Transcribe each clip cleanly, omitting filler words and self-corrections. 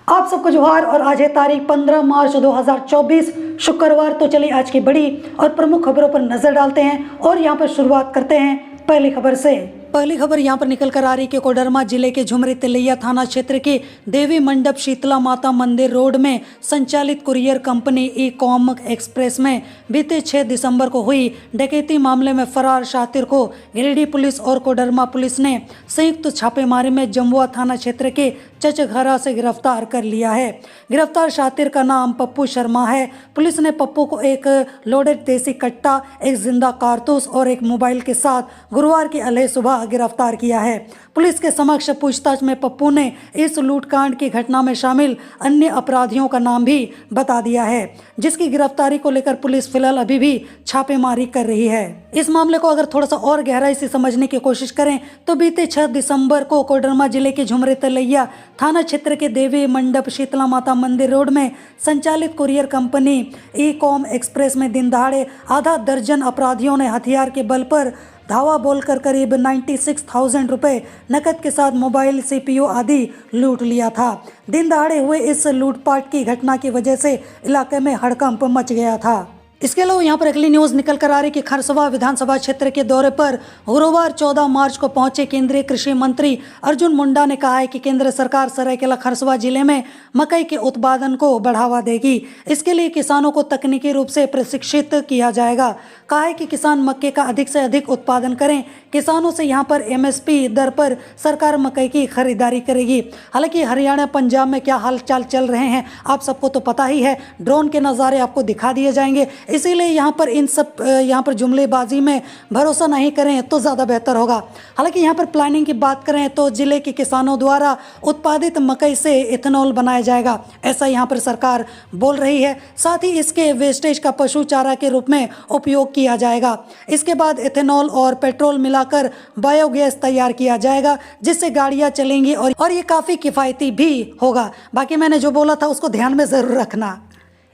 आप सबको जोहार। और आज है तारीख 15 मार्च 2024 शुक्रवार। तो चलिए आज की बड़ी और प्रमुख खबरों पर नजर डालते हैं और यहाँ पर शुरुआत करते हैं पहली खबर से। पहली खबर यहाँ पर निकल कर आ रही कि कोडरमा जिले के झुमरी तिलैया थाना क्षेत्र के देवी मंडप शीतला माता मंदिर रोड में संचालित courier company e com express में बीते 6 दिसंबर को हुई डकैती मामले में फरार शातिर को गिरिडीह पुलिस और कोडरमा पुलिस ने संयुक्त छापेमारी में जम्बुआ थाना क्षेत्र के चचघरा से गिरफ्तार कर लिया है। गिरफ्तार शातिर का नाम पप्पू शर्मा है। पुलिस ने पप्पू को एक लोडेड देसी कट्टा, एक जिंदा कारतूस और एक मोबाइल के साथ गुरुवार की अलह सुबह गिरफ्तार किया है। पुलिस के समक्ष पूछताछ में पप्पू ने इस लूटकांड की घटना में शामिल अन्य अपराधियों का नाम भी बता दिया है, जिसकी गिरफ्तारी को लेकर पुलिस फिलहाल अभी भी छापेमारी कर रही है। इस मामले को अगर थोड़ा सा और गहराई से समझने की कोशिश करें तो बीते 6 दिसंबर को कोडरमा जिले के झुमरी तिलैया थाना क्षेत्र के देवी मंडप शीतला माता मंदिर रोड में संचालित courier company e com express में दिन दहाड़े आधा दर्जन अपराधियों ने हथियार के बल पर धावा बोलकर करीब 96,000 रुपये नकद के साथ मोबाइल, सीपीयू आदि लूट लिया था। दिन दहाड़े हुए इस लूटपाट की घटना की वजह से इलाके में हड़कंप मच गया था। इसके अलावा यहाँ पर अगली न्यूज़ निकल कर आ रही कि खरसवा विधानसभा क्षेत्र के दौरे पर गुरुवार 14 मार्च को पहुंचे केंद्रीय कृषि मंत्री अर्जुन मुंडा ने कहा है कि केंद्र सरकार सरायकेला खरसवा जिले में मकई के उत्पादन को बढ़ावा देगी। इसके लिए किसानों को तकनीकी रूप से प्रशिक्षित किया जाएगा। कहा है कि किसान मक्के का अधिक से अधिक उत्पादन करें। किसानों से यहाँ पर एमएसपी दर पर सरकार मकई की खरीदारी करेगी। हालांकि हरियाणा, पंजाब में क्या हालचाल चल रहे हैं आप सबको तो पता ही है। ड्रोन के नज़ारे आपको दिखा दिए जाएंगे, इसीलिए यहाँ पर जुमलेबाजी में भरोसा नहीं करें तो ज़्यादा बेहतर होगा। हालांकि यहाँ पर प्लानिंग की बात करें तो जिले के किसानों द्वारा उत्पादित मकई से इथेनॉल बनाया जाएगा, ऐसा यहाँ पर सरकार बोल रही है। साथ ही इसके वेस्टेज का पशु चारा के रूप में उपयोग किया जाएगा। इसके बाद इथेनॉल और पेट्रोल मिलाकर बायोगैस तैयार किया जाएगा, जिससे गाड़ियाँ चलेंगी और ये काफ़ी किफ़ायती भी होगा। बाकी मैंने जो बोला था उसको ध्यान में ज़रूर रखना।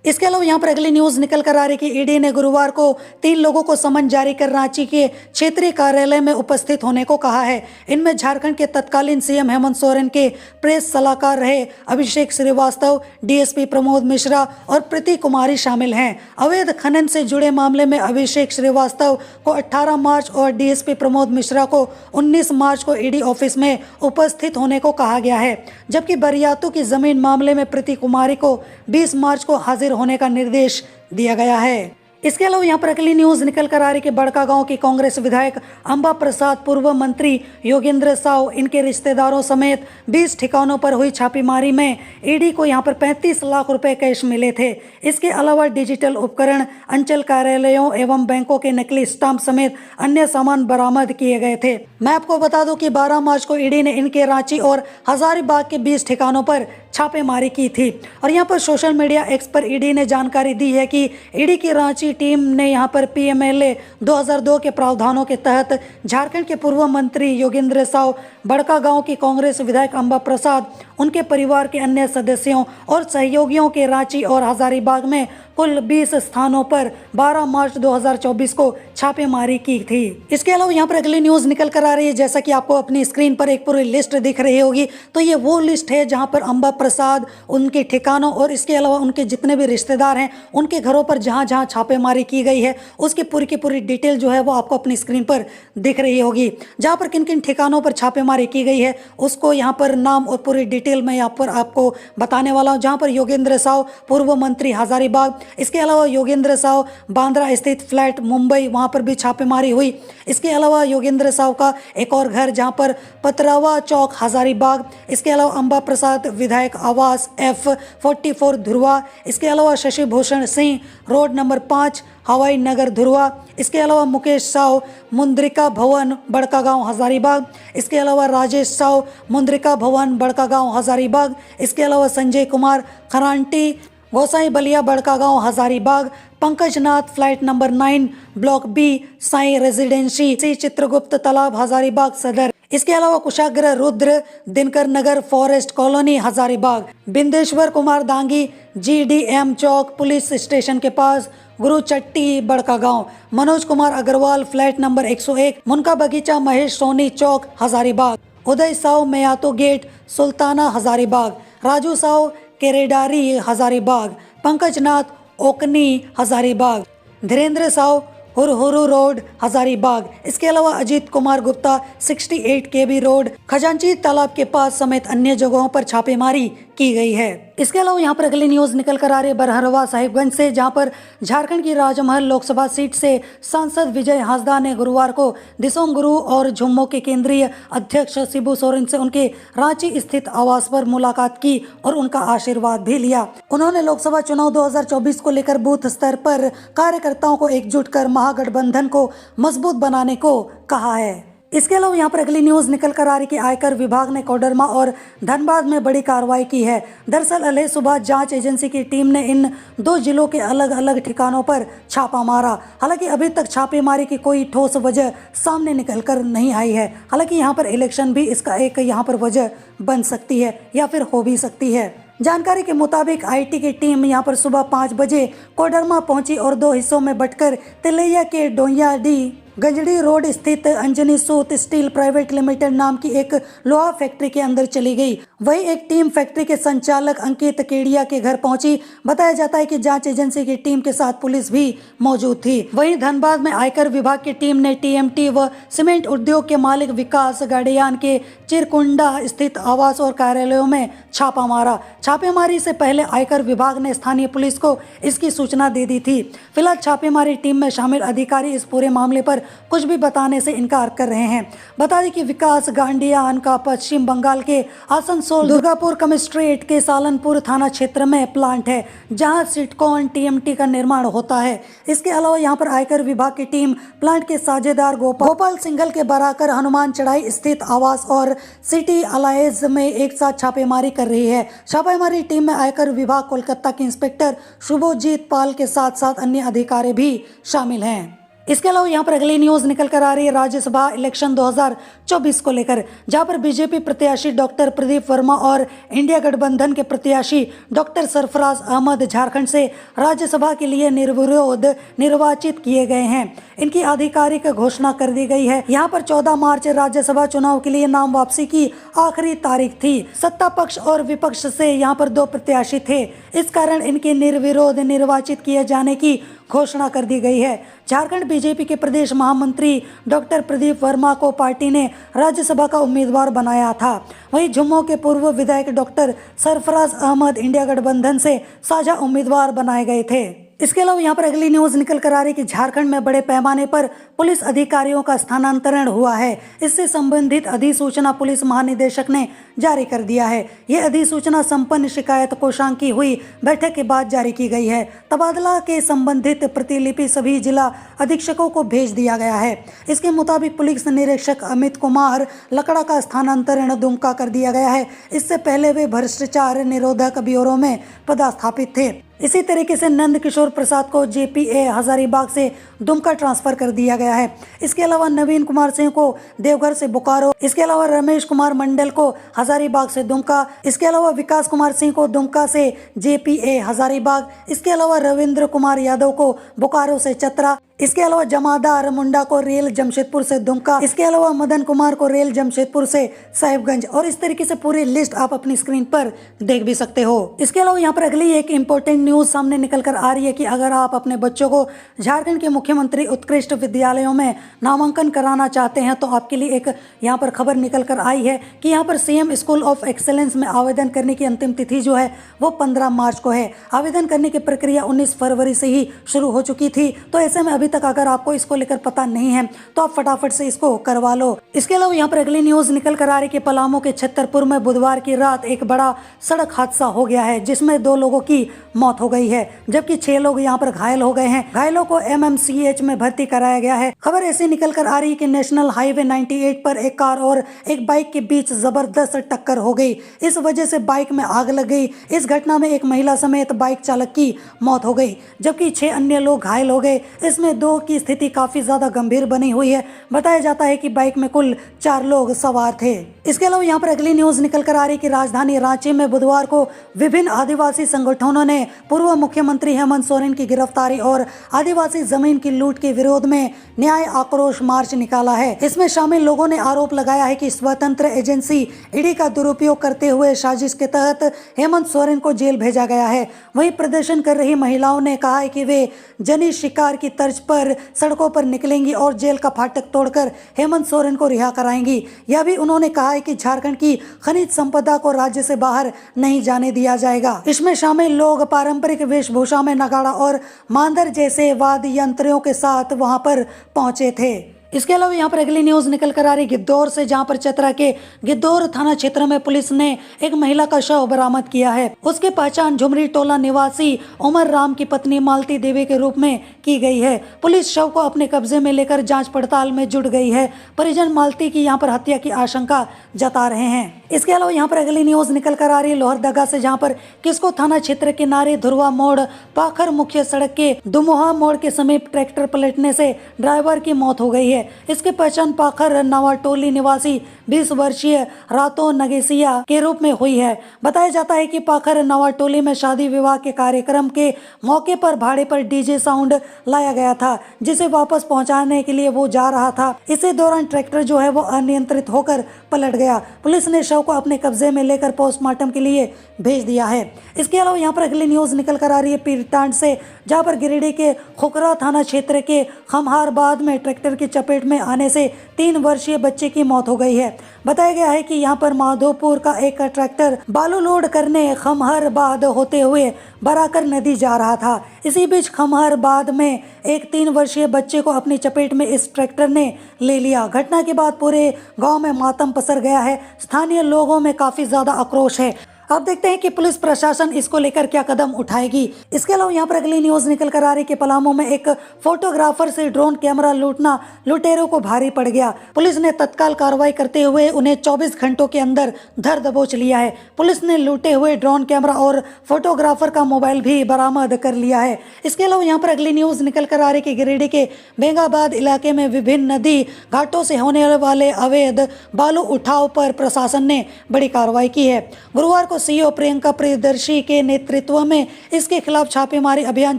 इसके अलावा यहाँ पर अगली न्यूज़ निकल कर आ रही कि ईडी ने गुरुवार को 3 लोगों को समन जारी कर रांची के क्षेत्रीय कार्यालय में उपस्थित होने को कहा है। इनमें झारखंड के तत्कालीन सीएम हेमंत सोरेन के प्रेस सलाहकार रहे अभिषेक श्रीवास्तव, डीएसपी प्रमोद मिश्रा और प्रीति कुमारी शामिल हैं। अवैध खनन से जुड़े मामले में अभिषेक श्रीवास्तव को 18 मार्च और डीएसपी प्रमोद मिश्रा को 19 मार्च को ईडी ऑफिस में उपस्थित होने को कहा गया है, जबकि बरियातू की जमीन मामले में प्रीति कुमारी को 20 मार्च को हाजिर होने का निर्देश दिया गया है। इसके अलावा यहाँ पर अगली न्यूज़ निकल कर आ रही कि बड़कागांव की कांग्रेस विधायक अंबा प्रसाद, पूर्व मंत्री योगेंद्र साव, इनके रिश्तेदारों समेत 20 ठिकानों पर हुई छापेमारी में ईडी को यहाँ पर 35 लाख रुपए कैश मिले थे। इसके अलावा डिजिटल उपकरण, अंचल कार्यालयों एवं बैंकों के नकली स्टाम्प समेत अन्य सामान बरामद किए गए थे। मैं आपको बता दूं कि 12 मार्च को ईडी ने इनके रांची और हजारीबाग के 20 ठिकानों पर छापेमारी की थी। और यहाँ पर सोशल मीडिया एक्स पर ईडी ने जानकारी दी है कि ईडी की रांची टीम ने यहाँ पर पीएमएलए 2002 के प्रावधानों के तहत झारखंड के पूर्व मंत्री योगेंद्र साव, बड़कागांव की कांग्रेस विधायक अंबा प्रसाद, उनके परिवार के अन्य सदस्यों और सहयोगियों के रांची और हजारीबाग में कुल 20 स्थानों पर 12 मार्च 2024 को छापेमारी की थी। इसके अलावा यहाँ पर अगली न्यूज़ निकल कर आ रही है, जैसा कि आपको अपनी स्क्रीन पर एक पूरी लिस्ट दिख रही होगी, तो ये वो लिस्ट है जहाँ पर अंबा प्रसाद, उनके ठिकानों और इसके अलावा उनके जितने भी रिश्तेदार हैं उनके घरों पर जहाँ जहाँ छापेमारी की गई है उसकी पूरी की पूरी डिटेल जो है वो आपको अपनी स्क्रीन पर दिख रही होगी। जहाँ पर किन किन ठिकानों पर छापेमारी की गई है उसको यहाँ पर नाम और पूरी डिटेल मैं यहाँ पर आपको बताने वाला हूँ। जहाँ पर योगेंद्र साव, पूर्व मंत्री, हजारीबाग। इसके अलावा योगेंद्र साव बांद्रा स्थित फ्लैट मुंबई, वहाँ पर भी छापेमारी हुई। इसके अलावा योगेंद्र साव का एक और घर जहाँ पर पतरावा चौक, हजारीबाग। इसके अलावा अंबा प्रसाद विधायक आवास F44 धुरवा। इसके अलावा शशि भूषण सिंह रोड नंबर 5 हवाई नगर धुरवा। इसके अलावा मुकेश साव मुंद्रिका भवन बड़कागांव हजारीबाग। इसके अलावा राजेश साव मुंद्रिका भवन बड़कागांव हजारीबाग। इसके अलावा Sanjay Kumar Kharanti Gosai Ballia Barkagaon Hazaribagh. Pankaj Nath flight number 9 block B Sai residency Chitragupt तालाब हजारीबाग सदर। इसके अलावा Kushagra Rudra Dinkar Nagar forest colony Hazaribagh. Bindeshwar Kumar Dangi GDM Chowk police station के पास Guru Chatti Barkagaon. Manoj Kumar Agarwal flat number 101 Munka Bagicha Mahesh Soni Chowk Hazaribagh. Uday Sao Mayato gate Sultana Hazaribagh. Raju Sao Keredari Hazaribagh, Pankaj Nath ओकनी हजारीबाग, धीरेन्द्र साव हुरहुरु रोड हजारीबाग। इसके अलावा अजीत कुमार गुप्ता 68 केबी रोड खजांची तालाब के पास समेत अन्य जगहों पर छापेमारी की गई है। इसके अलावा यहाँ पर अगली न्यूज निकल कर आ रही है बरहरवा साहिबगंज से, जहाँ पर झारखंड की राजमहल लोकसभा सीट से सांसद विजय हांसदा ने गुरुवार को दिसोम गुरु और झुम्मो के केंद्रीय अध्यक्ष शिबू सोरेन से उनके रांची स्थित आवास पर मुलाकात की और उनका आशीर्वाद भी लिया। उन्होंने लोकसभा चुनाव 2024 को लेकर बूथ स्तर पर कार्यकर्ताओं को एकजुट कर महागठबंधन को मजबूत बनाने को कहा है। इसके अलावा यहाँ पर अगली न्यूज निकल कर आ रही कि आयकर विभाग ने कोडरमा और धनबाद में बड़ी कार्रवाई की है। दरअसल अलह सुबह जांच एजेंसी की टीम ने इन 2 जिलों के अलग अलग ठिकानों पर छापा मारा। हालांकि अभी तक छापेमारी की कोई ठोस वजह सामने निकल कर नहीं आई है। हालांकि यहाँ पर इलेक्शन भी इसका एक यहाँ पर वजह बन सकती है या फिर हो भी सकती है। जानकारी के मुताबिक आईटी की टीम यहां पर सुबह 5 बजे कोडरमा पहुंची और 2 हिस्सों में बंटकर तिलैया के डोंयाडी गंजड़ी रोड स्थित अंजनी सूत स्टील प्राइवेट लिमिटेड नाम की एक लोहा फैक्ट्री के अंदर चली गई। वही एक टीम फैक्ट्री के संचालक अंकित केडिया के घर पहुंची। बताया जाता है कि जांच एजेंसी की टीम के साथ पुलिस भी मौजूद थी। वहीं धनबाद में आयकर विभाग की टीम ने टीएमटी व सीमेंट उद्योग के मालिक विकास गाड़ियान के चिरकुंडा स्थित आवास और कार्यालयों में छापा मारा। छापेमारी से पहले आयकर विभाग ने स्थानीय पुलिस को इसकी सूचना दे दी थी। फिलहाल छापेमारी टीम में शामिल अधिकारी इस पूरे मामले पर कुछ भी बताने से इनकार कर रहे हैं। बता दें कि विकास गांडियान का पश्चिम बंगाल के आसनसोल दुर्गापुर कमिश्नरेट के सालनपुर थाना क्षेत्र में प्लांट है, जहां सिटकॉन टीएमटी का निर्माण होता है। इसके अलावा यहां पर आयकर विभाग की टीम प्लांट के साझेदार गोपाल सिंघल के बराकर हनुमान चढ़ाई स्थित आवास और सिटी अलायंस में एक साथ छापेमारी कर रही है। छापेमारी टीम में आयकर विभाग कोलकाता के इंस्पेक्टर शुभजीत पाल के साथ साथ अन्य अधिकारी भी शामिल हैं। इसके अलावा यहाँ पर अगली न्यूज निकल कर आ रही है राज्यसभा इलेक्शन 2024 को लेकर, जहां पर बीजेपी प्रत्याशी डॉक्टर प्रदीप वर्मा और इंडिया गठबंधन के प्रत्याशी डॉक्टर सरफराज अहमद झारखंड से राज्यसभा के लिए निर्विरोध निर्वाचित किए गए हैं। इनकी आधिकारिक घोषणा कर दी गई है। यहाँ पर 14 मार्च राज्यसभा चुनाव के लिए नाम वापसी की आखिरी तारीख थी। सत्ता पक्ष और विपक्ष से यहाँ पर 2 प्रत्याशी थे, इस कारण इनके निर्विरोध निर्वाचित किए जाने की घोषणा कर दी गई है। झारखंड बीजेपी के प्रदेश महामंत्री डॉक्टर प्रदीप वर्मा को पार्टी ने राज्यसभा का उम्मीदवार बनाया था। वहीं झुम्मो के पूर्व विधायक डॉक्टर सरफराज अहमद इंडिया गठबंधन से साझा उम्मीदवार बनाए गए थे। इसके अलावा यहाँ पर अगली न्यूज निकल कर आ रही कि झारखंड में बड़े पैमाने पर पुलिस अधिकारियों का स्थानांतरण हुआ है। इससे संबंधित अधिसूचना पुलिस महानिदेशक ने जारी कर दिया है। यह अधिसूचना संपन्न शिकायत कोषांग की हुई बैठक के बाद जारी की गई है। तबादला के संबंधित प्रतिलिपि सभी जिला अधीक्षकों को भेज दिया गया है। इसके मुताबिक पुलिस निरीक्षक अमित कुमार लकड़ा का स्थानांतरण दुमका कर दिया गया है। इससे पहले वे भ्रष्टाचार निरोधक ब्यूरो में पदस्थापित थे। इसी तरीके से नंद किशोर प्रसाद को जेपीए हजारीबाग से दुमका ट्रांसफर कर दिया गया है। इसके अलावा नवीन कुमार सिंह को देवघर से बोकारो, इसके अलावा रमेश कुमार मंडल को हजारीबाग से दुमका, इसके अलावा विकास कुमार सिंह को दुमका से जेपीए हजारीबाग, इसके अलावा रविंद्र कुमार यादव को बोकारो से चतरा, इसके अलावा जमादार मुंडा को रेल जमशेदपुर से दुमका, इसके अलावा मदन कुमार को रेल जमशेदपुर से साहिबगंज, और इस तरीके से पूरी लिस्ट आप अपनी स्क्रीन पर देख भी सकते हो। इसके अलावा यहाँ पर अगली एक इम्पोर्टेंट न्यूज सामने निकल कर आ रही है कि अगर आप अपने बच्चों को झारखंड के मुख्यमंत्री उत्कृष्ट विद्यालयों में नामांकन कराना चाहते हैं तो आपके लिए एक यहाँ पर खबर निकल कर आई है कि यहाँ पर सीएम स्कूल ऑफ एक्सेलेंस में आवेदन करने की अंतिम तिथि जो है वो 15 मार्च को है। आवेदन करने की प्रक्रिया 19 फरवरी से ही शुरू हो चुकी थी। तो ऐसे में अभी तक अगर आपको इसको लेकर पता नहीं है तो आप फटाफट से इसको करवा लो। इसके अलावा यहाँ पर अगली न्यूज निकल कर आ रही है कि पलामू के छतरपुर में बुधवार की रात एक बड़ा सड़क हादसा हो गया है, जिसमें 2 लोगों की मौत हो गई है, जबकि 6 लोग यहाँ पर घायल हो गए हैं। घायलों को एमएमसीएच में भर्ती कराया गया है। खबर ऐसी निकल कर आ रही है कि नेशनल हाईवे 98 पर एक कार और एक बाइक के बीच जबरदस्त टक्कर हो गई। इस वजह से बाइक में आग लग गई। इस घटना में एक महिला समेत बाइक चालक की मौत हो गई, जबकि 6 अन्य लोग घायल हो गए। इसमें दो की स्थिति काफी ज्यादा गंभीर बनी हुई है। बताया जाता है कि बाइक में कुल 4 लोग सवार थे। इसके अलावा यहाँ पर अगली न्यूज निकल कर आ रही कि राजधानी रांची में बुधवार को विभिन्न आदिवासी संगठनों ने पूर्व मुख्यमंत्री हेमंत सोरेन की गिरफ्तारी और आदिवासी जमीन की लूट के विरोध में न्याय आक्रोश मार्च निकाला है। इसमें शामिल लोगों ने आरोप लगाया है कि स्वतंत्र एजेंसी ईडी का दुरुपयोग करते हुए साजिश के तहत हेमंत सोरेन को जेल भेजा गया है। वहीं प्रदर्शन कर रही महिलाओं ने कहा है कि वे जनी शिकार की तर्ज पर सड़कों पर निकलेंगी और जेल का फाटक तोड़कर हेमंत सोरेन को रिहा कराएंगी। यह भी उन्होंने कहा है कि झारखंड की खनिज संपदा को राज्य से बाहर नहीं जाने दिया जाएगा। इसमें शामिल लोग पारंपरिक वेशभूषा में नगाड़ा और मांदर जैसे वाद्य यंत्रों के साथ वहां पर पहुंचे थे। इसके अलावा यहाँ पर अगली न्यूज निकल कर आ रही गिद्धौर से, जहाँ पर चतरा के गिद्धौर थाना क्षेत्र में पुलिस ने एक महिला का शव बरामद किया है। उसकी पहचान झुमरी टोला निवासी उमर राम की पत्नी मालती देवी के रूप में की गई है। पुलिस शव को अपने कब्जे में लेकर जांच पड़ताल में जुट गई है। परिजन मालती की यहाँ पर हत्या की आशंका जता रहे हैं। इसके अलावा यहाँ पर अगली न्यूज निकल कर आ रही है लोहरदगा से, जहाँ पर किस्को थाना क्षेत्र के नारे धुरवा मोड़ पाखर मुख्य सड़क के दुमोहा मोड़ के समीप ट्रैक्टर पलटने से ड्राइवर की मौत हो गई है। इसकी पहचान पाखर नवाटोली निवासी 20 वर्षीय रातो नगेसिया के रूप में हुई है। बताया जाता है कि पाखर नवाटोली में शादी विवाह के कार्यक्रम के मौके पर भाड़े पर डीजे साउंड लाया गया था, जिसे वापस पहुंचाने के लिए वो जा रहा था। इसी दौरान ट्रैक्टर जो है वो अनियंत्रित होकर पलट गया। पुलिस ने शव को अपने कब्जे में लेकर पोस्टमार्टम के लिए भेज दिया है। इसके अलावा यहाँ पर अगली न्यूज निकल कर आ रही है पीरटांड से, जहाँ पर गिरिडीह के खुखरा थाना क्षेत्र के खमहारबाद में ट्रैक्टर की चपेट में आने से 3 वर्षीय बच्चे की मौत हो गई है। बताया गया है कि यहाँ पर माधोपुर का एक ट्रैक्टर बालू लोड करने खमहारबाद होते हुए बराकर नदी जा रहा था। इसी बीच खमहारबाद में एक 3 वर्षीय बच्चे को अपनी चपेट में इस ट्रैक्टर ने ले लिया। घटना के बाद पूरे गांव में मातम पसर गया है। स्थानीय लोगों में काफी ज्यादा आक्रोश है। अब देखते हैं कि पुलिस प्रशासन इसको लेकर क्या कदम उठाएगी। इसके अलावा यहाँ पर अगली न्यूज निकल कर आ रही कि पलामू में एक फोटोग्राफर से ड्रोन कैमरा लूटना लुटेरों को भारी पड़ गया। पुलिस ने तत्काल कार्रवाई करते हुए उन्हें 24 घंटों के अंदर धर दबोच लिया है। पुलिस ने लूटे हुए ड्रोन कैमरा और फोटोग्राफर का मोबाइल भी बरामद कर लिया है। इसके अलावा यहाँ पर अगली न्यूज निकल कर आ रही कि गिरिडीह के बेंगाबाद इलाके में विभिन्न नदी घाटों से होने वाले अवैध बालू उठाव पर प्रशासन ने बड़ी कार्रवाई की है। गुरुवार को सीईओ प्रियंका प्रियदर्शी के नेतृत्व में इसके खिलाफ छापेमारी अभियान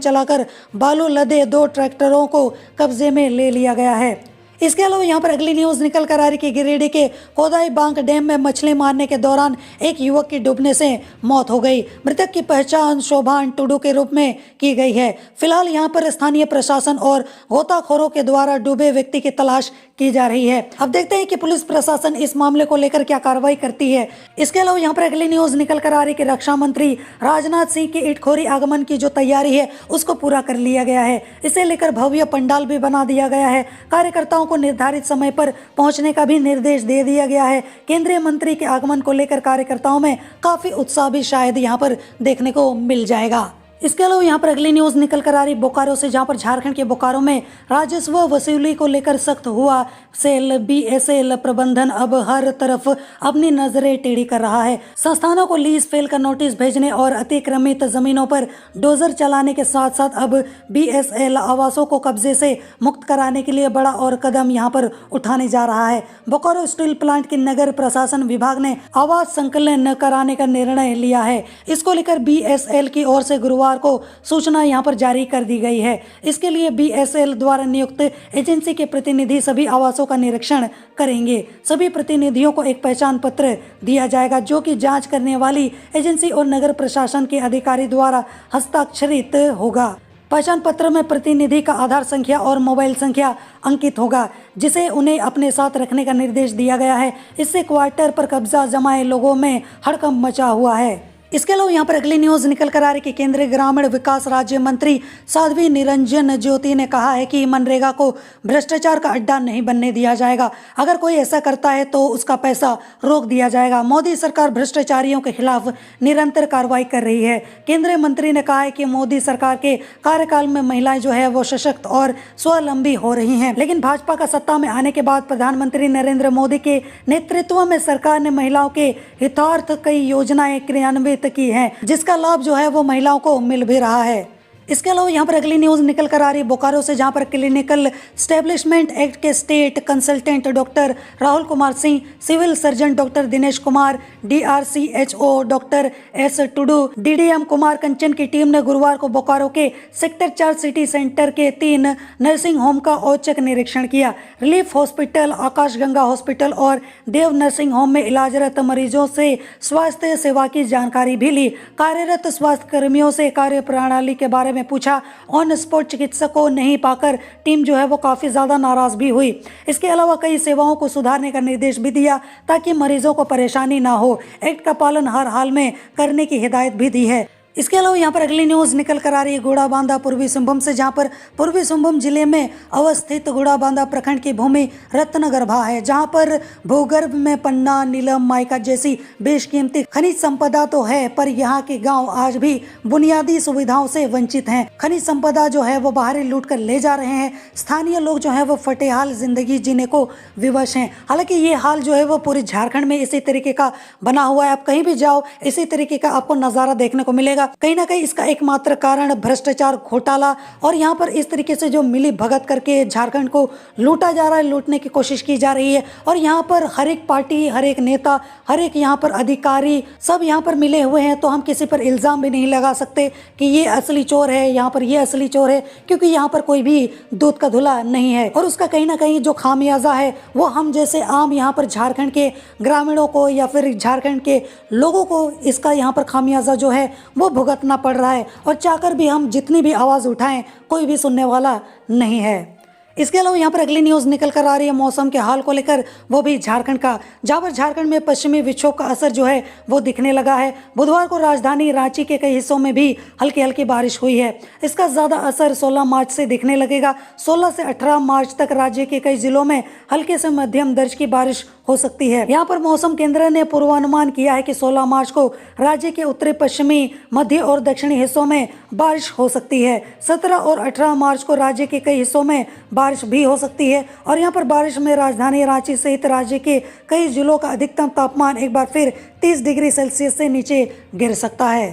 चलाकर बालू लदे 2 ट्रैक्टरों को कब्जे में ले लिया गया है। इसके अलावा यहाँ पर अगली न्यूज निकल कर आ रही कि गिरिडीह के कोदाई बांक डैम में मछली मारने के दौरान एक युवक की डूबने से मौत हो गई। मृतक की पहचान शोभान टुडू के रूप में की गई है। फिलहाल यहाँ पर स्थानीय प्रशासन और गोताखोरों के द्वारा डूबे व्यक्ति की तलाश की जा रही है। अब देखते हैं कि पुलिस प्रशासन इस मामले को लेकर क्या कार्रवाई करती है। इसके अलावा यहाँ पर अगली न्यूज निकल कर आ रही कि रक्षा मंत्री राजनाथ सिंह की इटखोरी आगमन की जो तैयारी है उसको पूरा कर लिया गया है। इसे लेकर भव्य पंडाल भी बना दिया गया है। कार्यकर्ताओं को निर्धारित समय पर पहुंचने का भी निर्देश दे दिया गया है। केंद्रीय मंत्री के आगमन को लेकर कार्यकर्ताओं में काफी उत्साह भी शायद यहां पर देखने को मिल जाएगा। इसके अलावा यहाँ पर अगली न्यूज निकल कर आ रही बोकारो से, जहाँ पर झारखंड के बोकारो में राजस्व वसूली को लेकर सख्त हुआ सेल। बीएसएल प्रबंधन अब हर तरफ अपनी नजरें टेढ़ी कर रहा है। संस्थानों को लीज फेल का नोटिस भेजने और अतिक्रमित जमीनों पर डोजर चलाने के साथ साथ अब बीएसएल आवासों को कब्जे से मुक्त कराने के लिए बड़ा और कदम यहाँ पर उठाने जा रहा है। बोकारो स्टील प्लांट की नगर प्रशासन विभाग ने आवास संकलन कराने का निर्णय लिया है। इसको लेकर बीएसएल की ओर से गुरुवार को सूचना यहां पर जारी कर दी गई है। इसके लिए बीएसएल द्वारा नियुक्त एजेंसी के प्रतिनिधि सभी आवासों का निरीक्षण करेंगे। सभी प्रतिनिधियों को एक पहचान पत्र दिया जाएगा, जो कि जांच करने वाली एजेंसी और नगर प्रशासन के अधिकारी द्वारा हस्ताक्षरित होगा। पहचान पत्र में प्रतिनिधि का आधार संख्या और मोबाइल संख्या अंकित होगा, जिसे उन्हें अपने साथ रखने का निर्देश दिया गया है। इससे क्वार्टर पर कब्जा जमाए लोगों में हड़कंप मचा हुआ है। इसके अलावा यहाँ पर अगली न्यूज निकल कर आ रही कि केंद्रीय ग्रामीण विकास राज्य मंत्री साध्वी निरंजन ज्योति ने कहा है कि मनरेगा को भ्रष्टाचार का अड्डा नहीं बनने दिया जाएगा। अगर कोई ऐसा करता है तो उसका पैसा रोक दिया जाएगा। मोदी सरकार भ्रष्टाचारियों के खिलाफ निरंतर कार्रवाई कर रही है। केंद्रीय मंत्री ने कहा है कि मोदी सरकार के कार्यकाल में महिलाएं जो है वो सशक्त और स्वावलंबी हो रही हैं, लेकिन भाजपा का सत्ता में आने के बाद प्रधानमंत्री नरेंद्र मोदी के नेतृत्व में सरकार ने महिलाओं के हितार्थ कई योजनाएं क्रियान्वित की हैं, जिसका लाभ जो है वो महिलाओं को मिल भी रहा है। इसके अलावा यहाँ पर अगली न्यूज़ निकल कर आ रही है बोकारो से, जहाँ पर क्लिनिकल स्टैब्लिशमेंट एक्ट के state consultant doctor Rahul Kumar Singh, civil surgeon doctor Dinesh Kumar, DRCHO doctor S Tudu, DDM Kumar Kanchan की टीम ने गुरुवार को बोकारो के सेक्टर 4 सिटी सेंटर के 3 नर्सिंग होम का औचक निरीक्षण किया। रिलीफ हॉस्पिटल, आकाश गंगा हॉस्पिटल और देव नर्सिंग होम में इलाजरत मरीजों से स्वास्थ्य सेवा की जानकारी भी ली। कार्यरत स्वास्थ्य कर्मियों से कार्य प्रणाली के बारे में पूछा। ऑन स्पॉट चिकित्सक को नहीं पाकर टीम जो है वो काफ़ी ज़्यादा नाराज़ भी हुई। इसके अलावा कई सेवाओं को सुधारने का निर्देश भी दिया ताकि मरीजों को परेशानी ना हो। एक्ट का पालन हर हाल में करने की हिदायत भी दी है। इसके अलावा यहाँ पर अगली न्यूज़ निकल कर आ रही है घोड़ाबांधा पूर्वी सिंहभूम से, जहाँ पर पूर्वी सिंहभूम जिले में अवस्थित घोड़ाबांधा प्रखंड की भूमि रत्नगर्भा है, जहाँ पर भूगर्भ में पन्ना, नीलम, माइका जैसी बेशकीमती खनिज संपदा तो है, पर यहाँ के गांव आज भी बुनियादी सुविधाओं से वंचित हैं। खनिज संपदा जो है वो बाहर लूट कर ले जा रहे हैं। स्थानीय लोग जो है वो फटेहाल जिंदगी जीने को विवश हैं। हालांकि ये हाल जो है वो पूरे झारखंड में इसी तरीके का बना हुआ है। आप कहीं भी जाओ इसी तरीके का आपको नज़ारा देखने को मिलेगा। कहीं ना कहीं इसका एकमात्र कारण भ्रष्टाचार, घोटाला और यहाँ पर इस तरीके से जो मिली भगत करके झारखंड को लूटा जा रहा है, लूटने की कोशिश की जा रही है। और यहाँ पर हर एक पार्टी, हर एक नेता, हर एक यहाँ पर अधिकारी सब यहाँ पर मिले हुए हैं। तो हम किसी पर इल्ज़ाम भी नहीं लगा सकते कि ये असली चोर है, यहाँ पर ये असली चोर है, क्योंकि यहाँ पर कोई भी दूध का धुला नहीं है। और उसका कहीं ना कहीं जो खामियाजा है वो हम जैसे आम यहाँ पर झारखंड के ग्रामीणों को या फिर झारखंड के लोगों को इसका यहाँ पर खामियाजा जो है वो भुगतना पड़ रहा है। और चाहकर भी हम जितनी भी आवाज़ उठाएं कोई भी सुनने वाला नहीं है। इसके अलावा यहाँ पर अगली न्यूज़ निकल कर आ रही है मौसम के हाल को लेकर, वो भी झारखंड का, जहाँ पर झारखंड में पश्चिमी विक्षोभ का असर जो है वो दिखने लगा है। बुधवार को राजधानी रांची के कई हिस्सों में भी हल्की हल्की बारिश हुई है। इसका ज़्यादा असर 16 मार्च से दिखने लगेगा। 16 से 18 मार्च तक राज्य के कई जिलों में हल्के से मध्यम दर्ज की बारिश हो सकती है। यहाँ पर मौसम केंद्र ने पूर्वानुमान किया है कि 16 मार्च को राज्य के उत्तरी पश्चिमी, मध्य और दक्षिणी हिस्सों में बारिश हो सकती है। 17 और 18 मार्च को राज्य के कई हिस्सों में बारिश भी हो सकती है। और यहाँ पर बारिश में राजधानी रांची सहित राज्य के कई जिलों का अधिकतम तापमान एक बार फिर 30 डिग्री सेल्सियस से नीचे गिर सकता है।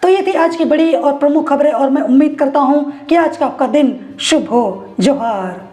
तो ये थी आज की बड़ी और प्रमुख खबरें और मैं उम्मीद करता हूँ कि आज का आपका दिन शुभ हो। जोहार।